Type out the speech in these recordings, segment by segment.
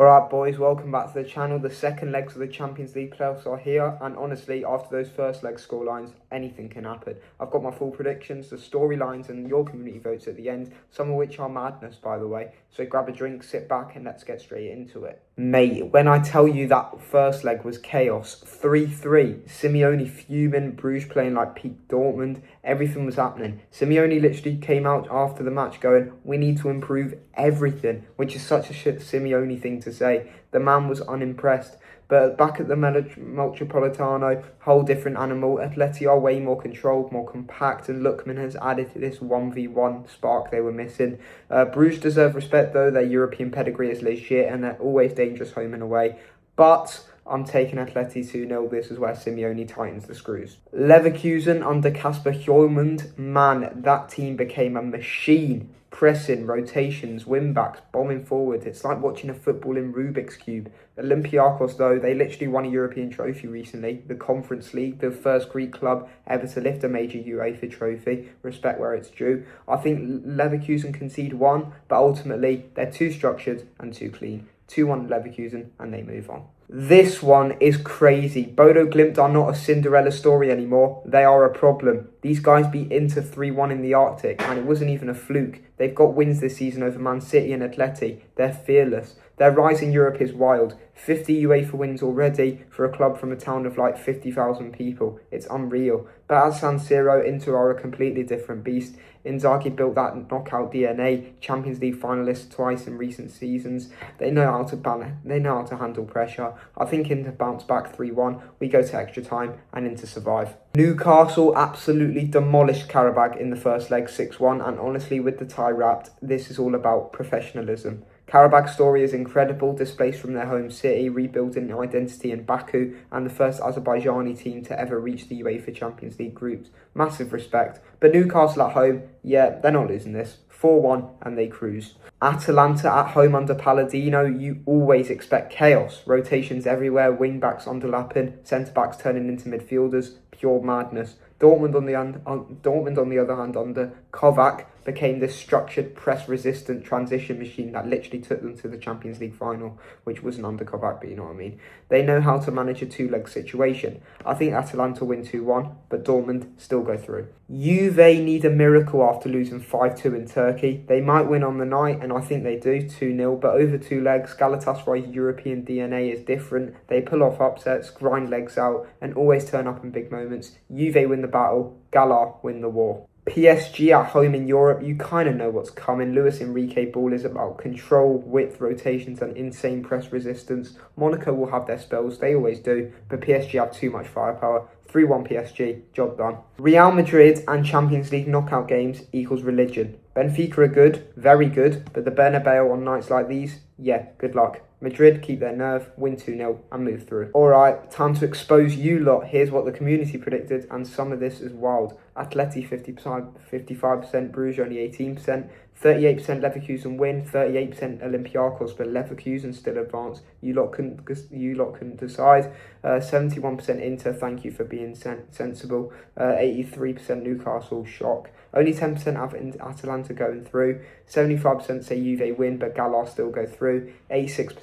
Alright boys, welcome back to the channel. The second legs of the Champions League playoffs are here, and honestly, after those first leg scorelines, anything can happen. I've got my full predictions, the storylines and your community votes at the end, some of which are madness by the way. So grab a drink, sit back and let's get straight into it. Mate, when I tell you that first leg was chaos, 3-3, Simeone fuming, Bruges playing like peak Dortmund, everything was happening. Simeone literally came out after the match going, we need to improve everything, which is such a Simeone thing to say. The man was unimpressed. But back at the Metropolitano, whole different animal. Atleti are way more controlled, more compact, and Lookman has added to this 1v1 spark they were missing. Bruges deserve respect though, their European pedigree is legit and they're always dangerous home and away. But I'm taking Atleti 2-0. This is where Simeone tightens the screws. Leverkusen under Kasper Hjulmand, man, that team became a machine. Pressing, rotations, wing-backs, bombing forward. It's like watching a football in Rubik's Cube. Olympiacos, though, they literally won a European trophy recently. The Conference League, the first Greek club ever to lift a major UEFA trophy. Respect where it's due. I think Leverkusen concede one, but ultimately, they're too structured and too clean. 2-1 Leverkusen, and they move on. This one is crazy. Bodø Glimt are not a Cinderella story anymore. They are a problem. These guys beat Inter 3-1 in the Arctic, and it wasn't even a fluke. They've got wins this season over Man City and Atleti. They're fearless. Their rise in Europe is wild. 50 UEFA wins already for a club from a town of like 50,000 people. It's unreal. But at San Siro, Inter are a completely different beast. Inzaghi built that knockout DNA. Champions League finalists twice in recent seasons. They know how to balance. They know how to handle pressure. I think Inter bounce back 3-1. We go to extra time and Inter survive. Newcastle absolutely demolished Qarabağ in the first leg 6-1, and honestly with the tie wrapped, this is all about professionalism. Qarabağ's story is incredible, displaced from their home city, rebuilding identity in Baku, and the first Azerbaijani team to ever reach the UEFA Champions League groups. Massive respect. But Newcastle at home, yeah, they're not losing this. 4-1 and they cruise. Atalanta at home under Palladino, you always expect chaos. Rotations everywhere, wing-backs underlapping, centre-backs turning into midfielders, pure madness. Dortmund on the other hand under Kovac became this structured, press-resistant transition machine that literally took them to the Champions League final, which wasn't under Kovac, but you know what I mean. They know how to manage a two-leg situation. I think Atalanta win 2-1, but Dortmund still go through. Juve need a miracle after losing 5-2 in Turkey. They might win on the night, and I think they do, 2-0, but over two legs, Galatasaray's European DNA is different. They pull off upsets, grind legs out, and always turn up in big moments. Juve win the battle, Gala win the war. PSG at home in Europe, you kind of know what's coming. Luis Enrique ball is about control, width, rotations and insane press resistance. Monaco will have their spells, they always do, but PSG have too much firepower. 3-1 PSG, job done. Real Madrid and Champions League knockout games equals religion. Benfica are good, very good, but the Bernabeu on nights like these, yeah, good luck. Madrid keep their nerve, win 2-0 and move through. Alright, time to expose you lot. Here's what the community predicted, and some of this is wild. Atleti 55%, Bruges only 18%, 38% Leverkusen win, 38% Olympiacos, but Leverkusen still advance. You lot couldn't decide. 71% Inter, thank you for being sensible. 83% Newcastle, shock. Only 10% Atalanta going through. 75% say Juve win, but Galar still go through. 86%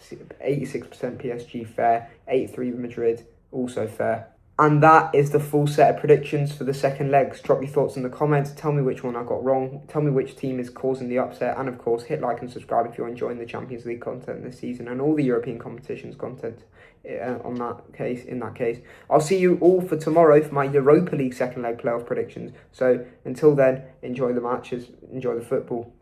PSG fair. 83% Madrid, also fair. And that is the full set of predictions for the second legs. Drop your thoughts in the comments. Tell me which one I got wrong. Tell me which team is causing the upset. And of course, hit like and subscribe if you're enjoying the Champions League content this season and all the European competitions content in that case. I'll see you all for tomorrow for my Europa League second leg playoff predictions. So until then, enjoy the matches, enjoy the football.